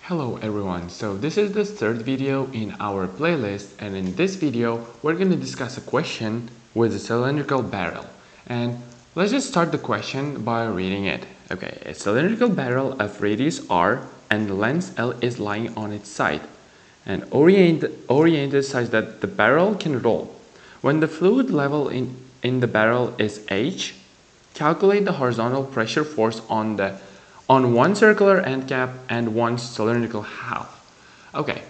Hello everyone, so this is the third video in our playlist, and in this video we're going to discuss a question with a cylindrical barrel. And let's just start the question by reading it. Okay, a cylindrical barrel of radius r and the length L is lying on its side and oriented such that the barrel can roll. When the fluid level in the barrel is H, calculate the horizontal pressure force on one circular end cap and one cylindrical half. Okay,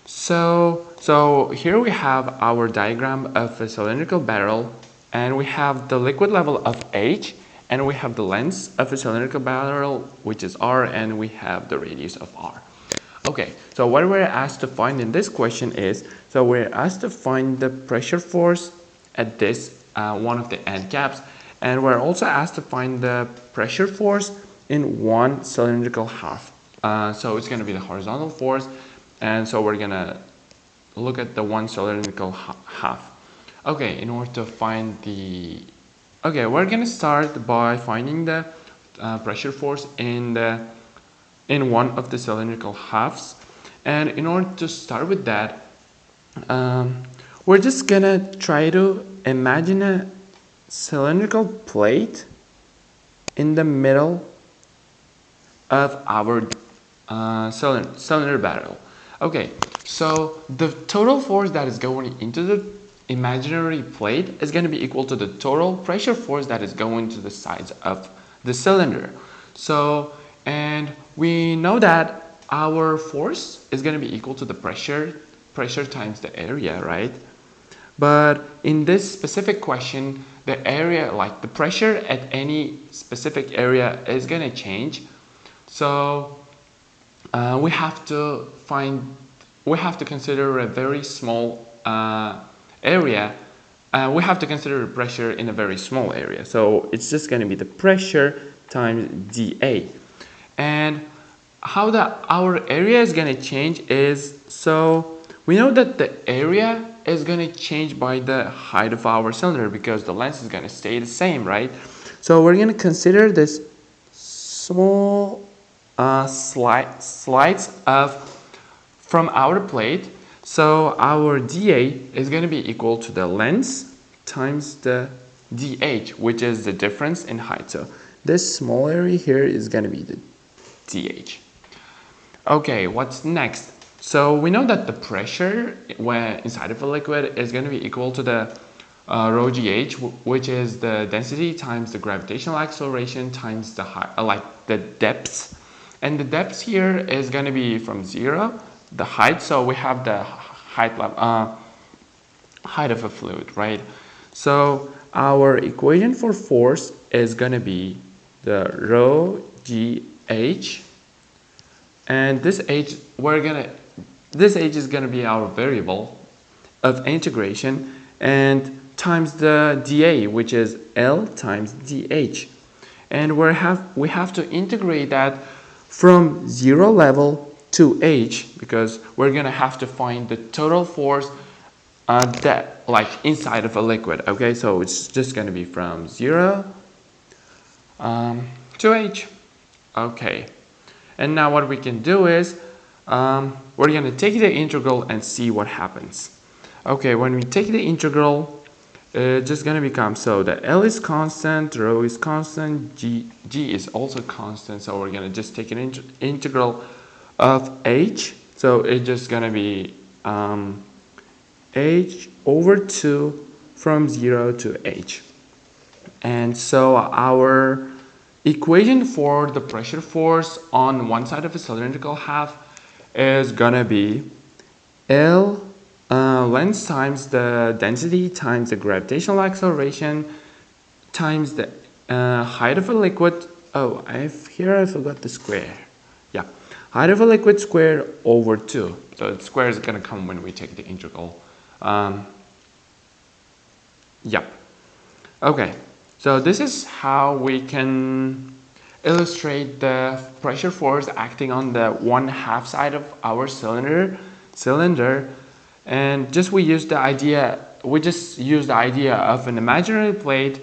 so here we have our diagram of a cylindrical barrel, and we have the liquid level of H, and we have the length of a cylindrical barrel, which is R, and we have the radius of R. Okay, so what we're asked to find in this question is, so we're asked to find the pressure force at this one of the end caps, and we're also asked to find the pressure force in one cylindrical half. So it's going to be the horizontal force, and so we're going to look at the one cylindrical half. Okay, in order to find the... Okay, we're going to start by finding the pressure force in one of the cylindrical halves. And in order to start with that, we're just going to try to imagine a cylindrical plate in the middle of our cylinder barrel. Okay, so the total force that is going into the imaginary plate is going to be equal to the total pressure force that is going to the sides of the cylinder. So, and we know that our force is going to be equal to the pressure times the area, right? But in this specific question, the area, like the pressure at any specific area is going to change. So we have to consider a very small area. We have to consider the pressure in a very small area. So it's just going to be the pressure times dA. And how our area is going to change is, so we know that the area is going to change by the height of our cylinder because the length is going to stay the same, right? So we're going to consider this small slides from our plate. So our dA is going to be equal to the length times the dH, which is the difference in height. So this small area here is going to be the dH. Okay, what's next? So we know that the pressure when inside of a liquid is going to be equal to the rho gh, which is the density times the gravitational acceleration times the height, the depth. And the depth here is going to be from 0, the height. So we have the height level, height of a fluid, right? So our equation for force is going to be the rho gh, and this h is going to be our variable of integration, and times the dA, which is L times dH. And we have to integrate that from 0 level to H, because we're going to have to find the total force inside of a liquid. Okay, so it's just going to be from 0 to H. Okay, and now what we can do is we're going to take the integral and see what happens. Okay, when we take the integral, it's just going to become, so the L is constant, rho is constant, G is also constant. So we're going to just take an integral of H. So it's just going to be H over 2 from 0 to H. And so our equation for the pressure force on one side of a cylindrical half is going to be L length times the density times the gravitational acceleration times the height of a liquid. Oh, I forgot the square. Yeah, height of a liquid squared over 2. So the square is going to come when we take the integral. Yep. Okay, so this is how we can illustrate the pressure force acting on the one half side of our cylinder. And we just used the idea of an imaginary plate,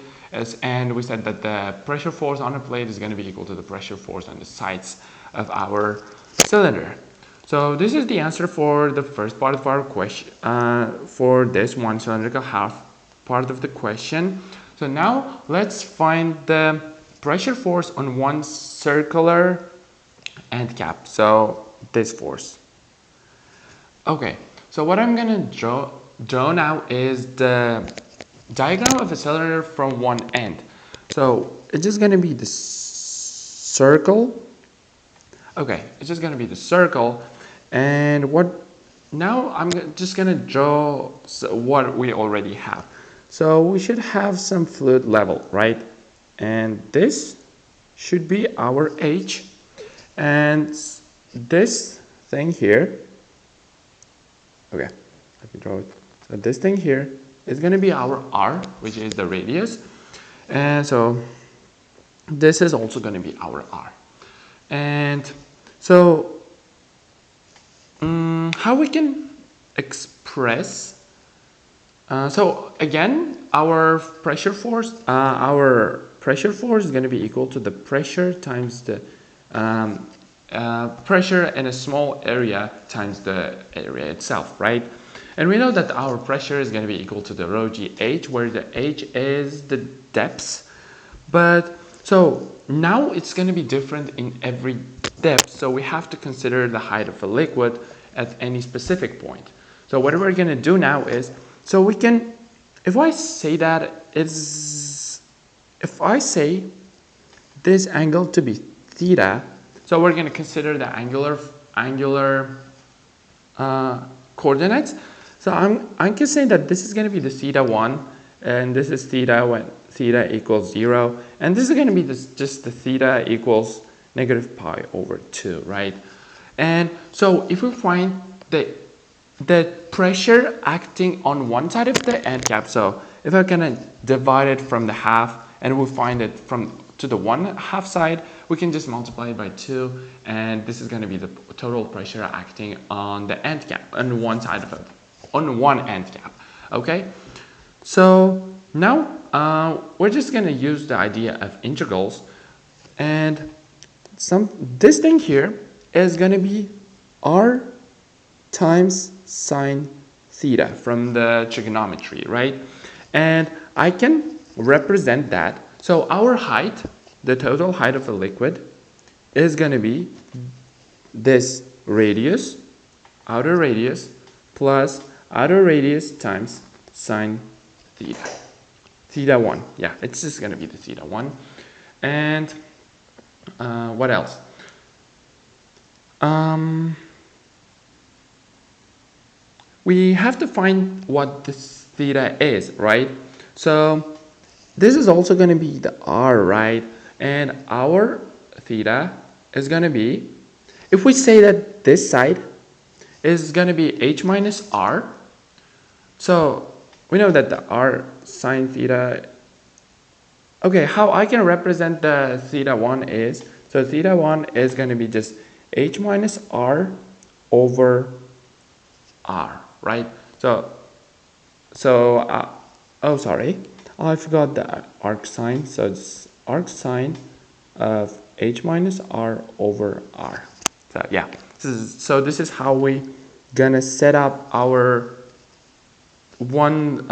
and we said that the pressure force on a plate is going to be equal to the pressure force on the sides of our cylinder. So this is the answer for the first part of our question, for this one cylindrical half part of the question. So now let's find the pressure force on one circular end cap. So this force. Okay, so what I'm gonna draw now is the diagram of a cylinder from one end. So it's just gonna be the circle. Okay, it's just gonna be the circle, and now I'm just gonna draw what we already have. So we should have some fluid level, right? And this should be our H, and this thing here, okay, let me draw it. So this thing here is going to be our R, which is the radius, and so this is also going to be our R. And so how we can express, so again, our pressure force is going to be equal to the pressure times the pressure in a small area times the area itself, right? And we know that our pressure is going to be equal to the rho gh, where the h is the depth. But so now it's going to be different in every depth, so we have to consider the height of a liquid at any specific point. So what we're going to do now is, so we can, if I say this angle to be theta, so we're going to consider the angular coordinates. So I can say that this is going to be the theta 1, and this is theta when theta equals 0, and this is going to be just the theta equals negative pi over 2, right? And so if we find the pressure acting on one side of the end cap, so if I can divide it from the half and we find it to the 1/2 side, we can just multiply it by 2, and this is going to be the total pressure acting on the end cap, on one side of it, on one end cap. Okay, so now we're just going to use the idea of integrals, and this thing here is going to be r times sine theta from the trigonometry, right? And I can represent that. So our height, the total height of a liquid, is going to be this radius, outer radius, plus outer radius times sine theta. Theta 1, yeah, it's just going to be the theta 1. And what else? We have to find what this theta is, right? So this is also going to be the r, right? And our theta is going to be, if we say that this side is going to be h minus r, so we know that the r sine theta, okay, how I can represent the theta 1 is, so theta 1 is going to be just h minus r over r, right? So oh, sorry, I forgot the arc sine. So it's arc sine of h minus r over r. So yeah, this is how we gonna set up our one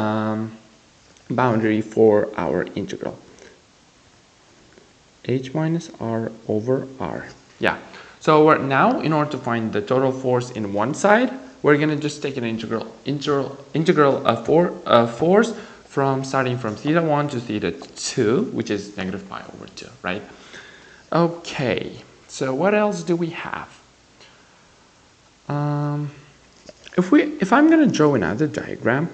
boundary for our integral. H minus r over r. Yeah. So we're now, in order to find the total force in one side, we're going to just take an integral of force from starting from theta 1 to theta 2, which is negative pi over 2, right? Okay, so what else do we have? If I'm going to draw another diagram,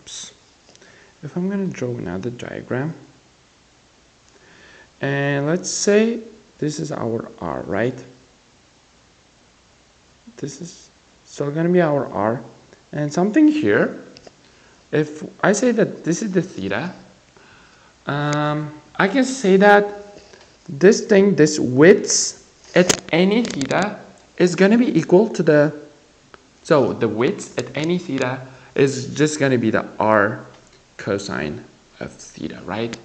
if I'm going to draw another diagram, and let's say this is our r, right? This is still going to be our r, and something here, if I say that this is the theta, I can say that this width at any theta is going to be equal to the, so the width at any theta is just going to be the r cosine of theta, right?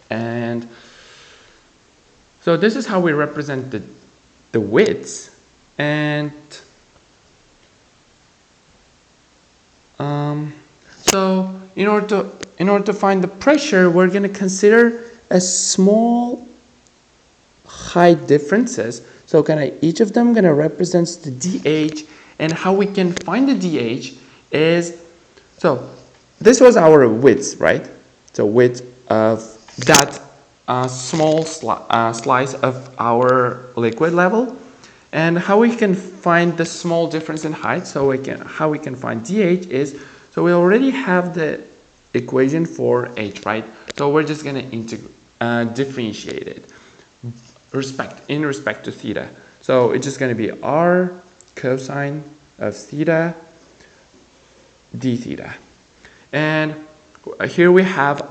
And so this is how we represent the width And so in order to find the pressure, we're going to consider a small height differences. So each of them going to represent the DH, and how we can find the DH is, so this was our width, right? So width of that small slice of our liquid level, and how we can find the small difference in height. So how we can find DH is, so we already have the equation for H, right? So we're just going to differentiate it in respect to theta. So it's just going to be r cosine of theta d theta. And here we have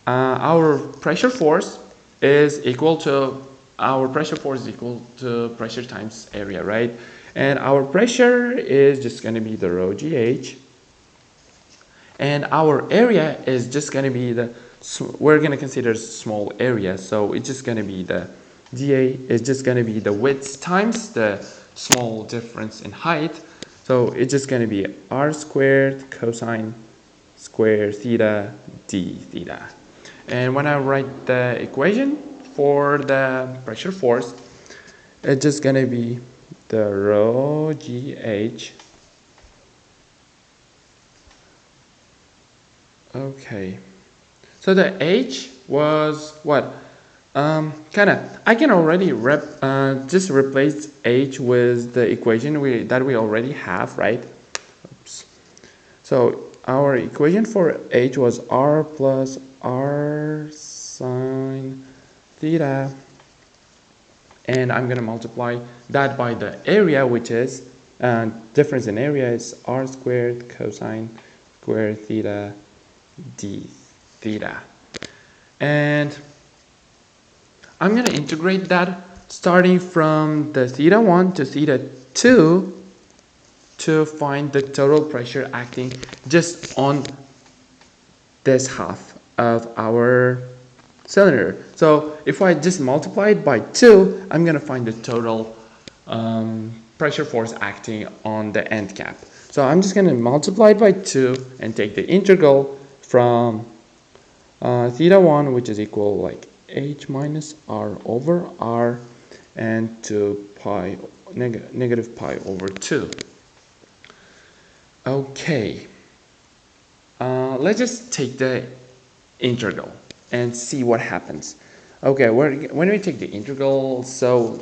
our pressure force is equal to pressure times area, right? And our pressure is just going to be the rho gh, and our area is just going to be we're going to consider small area, so it's just going to be the dA is just going to be the width times the small difference in height. So it's just going to be r squared cosine square theta d theta. And when I write the equation for the pressure force, it's just going to be the rho gh. Okay, so the h was what? I can already just replace h with the equation that we already have, right? Oops. So our equation for h was r plus r sine theta, and I'm going to multiply that by the area, which is difference in area is r squared cosine square theta d theta. And I'm going to integrate that starting from the theta 1 to theta 2 to find the total pressure acting just on this half of our cylinder. So if I just multiply it by 2, I'm going to find the total pressure force acting on the end cap. So I'm just going to multiply it by 2 and take the integral from theta 1, which is equal like h minus r over r, and to pi negative pi over 2. Okay, let's just take the integral and see what happens. Okay, when we take the integral, so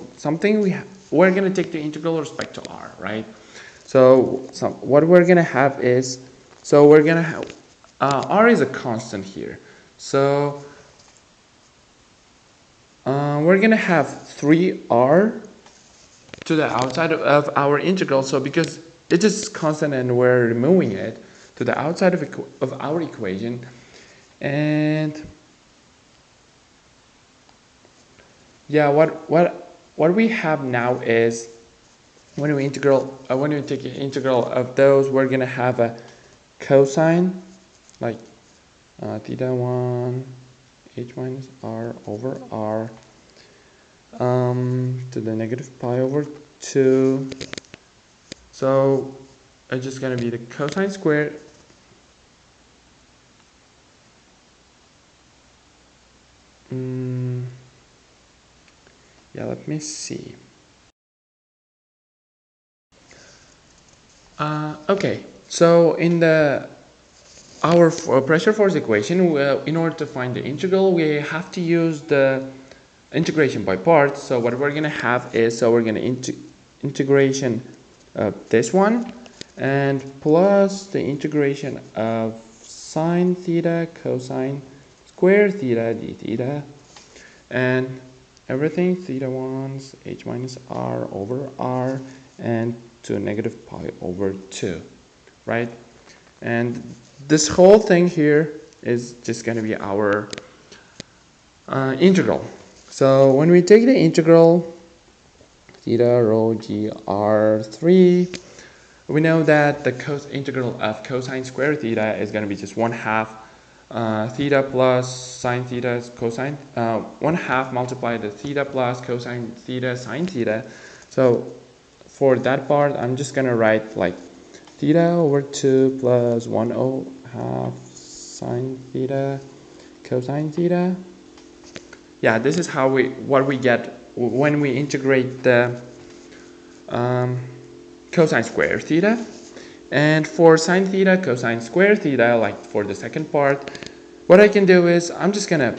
we're going to take the integral with respect to r, right? So what we're going to have is, so we're going to have r is a constant here, so we're going to have 3r to the outside of our integral. So because it is constant and we're removing it to the outside of our equation, and yeah, what we have now is when we take the integral of those, we're going to have a cosine like theta 1 h minus r over r to the negative pi over 2. So it's just going to be the cosine squared yeah, let me see. Okay, so in our pressure force equation, in order to find the integral, we have to use the integration by parts. So what we're going to have is, so we're going to integration of this one, and plus the integration of sine theta cosine square theta d theta, and everything theta 1's h minus r over r, and to negative pi over 2, right? And this whole thing here is just going to be our integral. So when we take the integral theta rho g r3, we know that the integral of cosine square theta is going to be just 1/2 theta plus sine theta cosine, 1/2 multiplied the theta plus cosine theta sine theta. So for that part, I'm just gonna write like theta over 2 plus 1/2 sine theta cosine theta. Yeah, this is how what we get when we integrate the cosine square theta. And for sine theta cosine square theta, like for the second part, what I can do is I'm just gonna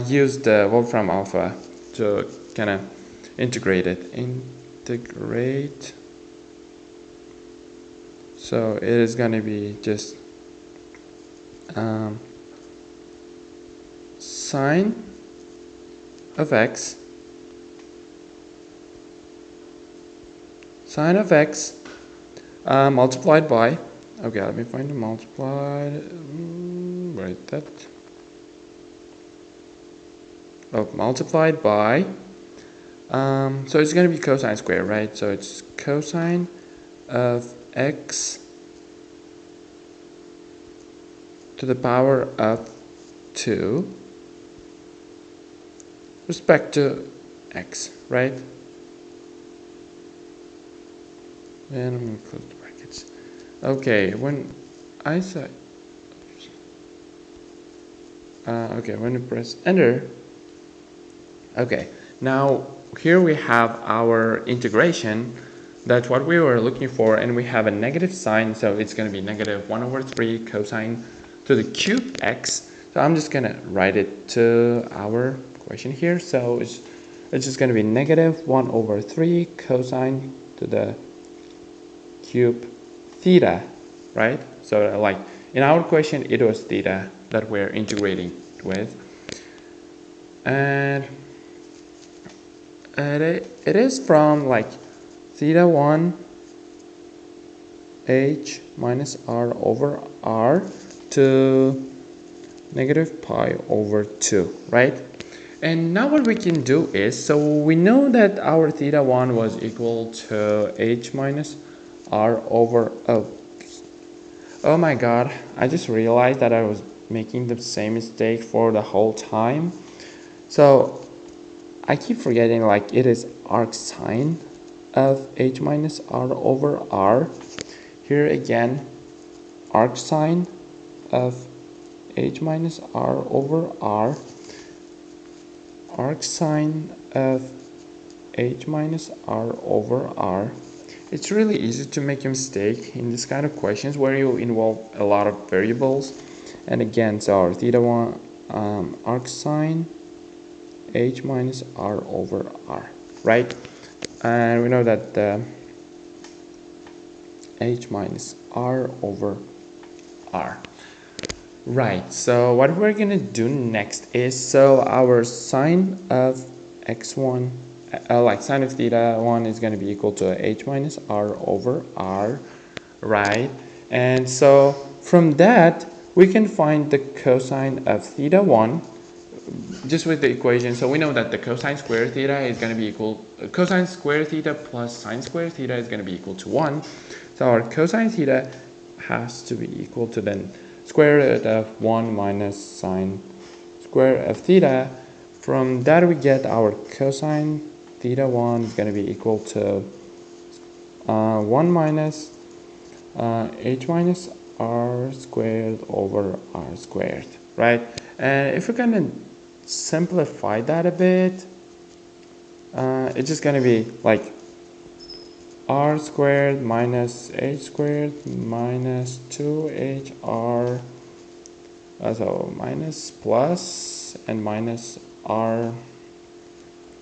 use the Wolfram alpha to kind of integrate it. Integrate. So it is going to be just sine of x multiplied by, okay, let me find the multiplied, write that. Oh, multiplied by, so it's going to be cosine square, right? So it's cosine of x to the power of 2 respect to x, right? And I'm going to close the brackets. Okay, when I say, okay, when you press enter, okay, now here we have our integration. That's what we were looking for, and we have a negative sign, so it's going to be negative 1/3 cosine to the cube x. So I'm just going to write it to our equation here. So it's just going to be negative 1/3 cosine to the cube theta, right? So like in our equation, it was theta that we're integrating with. And it is from like theta 1 h minus r over r to negative pi over 2, right? And now what we can do is, so we know that our theta 1 was equal to h minus r over, oh my god, I just realized that I was making the same mistake for the whole time. So I keep forgetting, like, it is arc sine of h minus r over r. Here again, arc sine of h minus r over r, arc sine of h minus r over r. It's really easy to make a mistake in this kind of questions where you involve a lot of variables. And again, so our theta 1 arc sine h minus r over r, right? And we know that the h minus r over r. Right, so what we're gonna do next is, so our sine of x1, like sine of theta 1 is gonna be equal to h minus r over r, right? And so from that, we can find the cosine of theta 1 just with the equation. So we know that the cosine square theta is going to be equal, cosine square theta plus sine square theta is going to be equal to 1. So our cosine theta has to be equal to then square root of 1 minus sine square of theta. From that we get our cosine theta 1 is going to be equal to 1 minus h minus r squared over r squared, right? And if we're going to simplify that a bit, it's just going to be like r squared minus h squared minus 2hr, so minus plus and minus r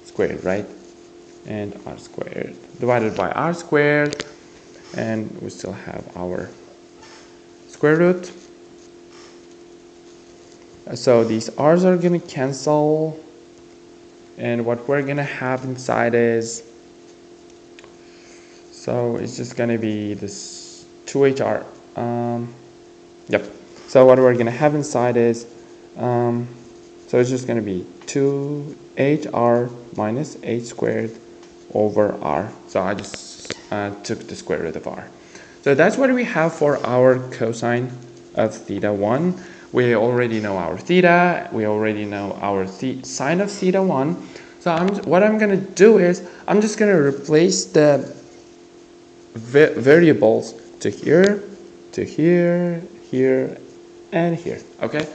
squared, right? And r squared divided by r squared, and we still have our square root. So these r's are going to cancel, and what we're going to have inside is, so it's just going to be this 2hr. Yep. So what we're going to have inside is, so it's just going to be 2hr minus h squared over r. So I just took the square root of r. So that's what we have for our cosine of theta 1. We already know our theta, we already know our sine of theta 1. So what I'm going to do is I'm just going to replace the variables to here, here, and here, okay?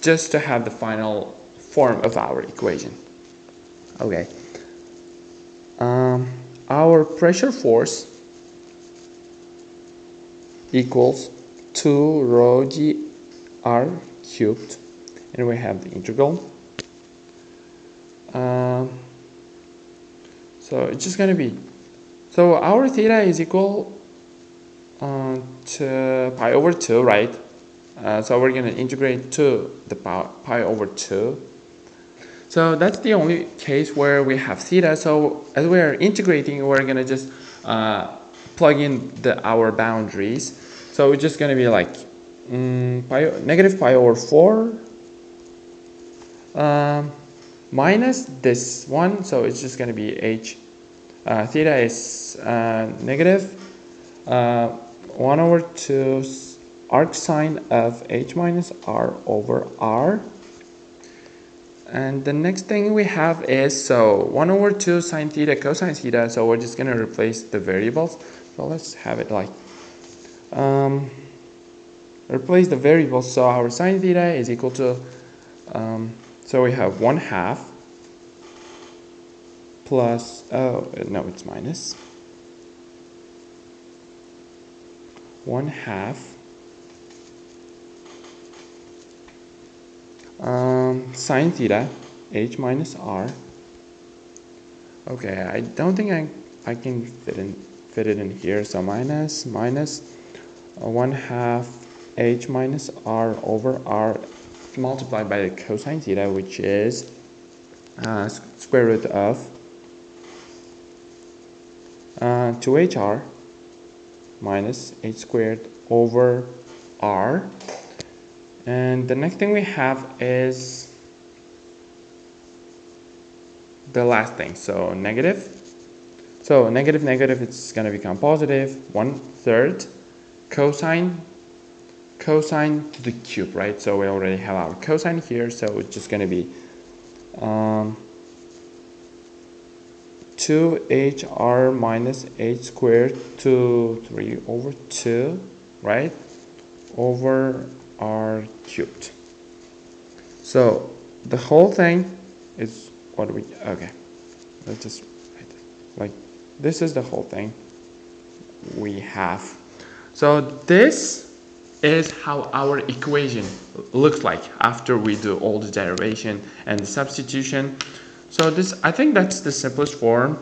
Just to have the final form of our equation. Okay. Our pressure force equals 2 rho g r cubed, and we have the integral. So it's just going to be, so our theta is equal to pi over 2, right? So we're going to integrate to the pi over 2. So that's the only case where we have theta. So as we are integrating, we're going to just plug in our boundaries. So it's just going to be like negative pi over 4 minus this one. So it's just going to be h. Theta is negative 1 over 2 arc sine of h minus r over r. And the next thing we have is, so 1 over 2 sine theta cosine theta, so we're just going to replace the variables. So let's have it like, replace the variables, so our sine theta is equal to, so we have 1/2 plus, oh, no, it's minus, 1/2 sine theta h minus r. Okay, I don't think I can fit it in here, so minus 1/2 h minus r over r multiplied by the cosine theta, which is square root of 2hr minus h squared over r. And the next thing we have is the last thing, so negative. So negative, it's going to become positive 1/3 cosine to the cube, right? So we already have our cosine here, so it's just going to be 2hr minus h squared to 3 over 2, right? Over r cubed. So the whole thing is what we, okay, let's just write it like this is the whole thing we have. So this is how our equation looks like after we do all the derivation and the substitution. So this, I think that's the simplest form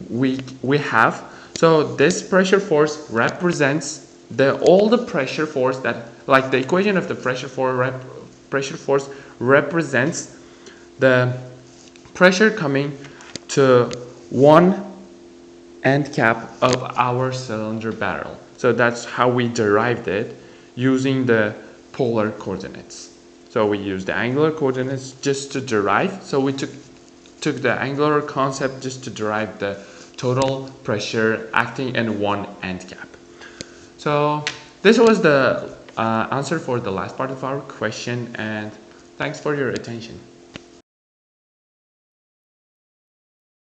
we have. So this pressure force represents all the pressure force that, like the equation of the pressure force represents the pressure coming to one end cap of our cylinder barrel. So that's how we derived it using the polar coordinates. So we used the angular coordinates just to derive. So we took the angular concept just to derive the total pressure acting in one end cap. So this was the answer for the last part of our question, and thanks for your attention.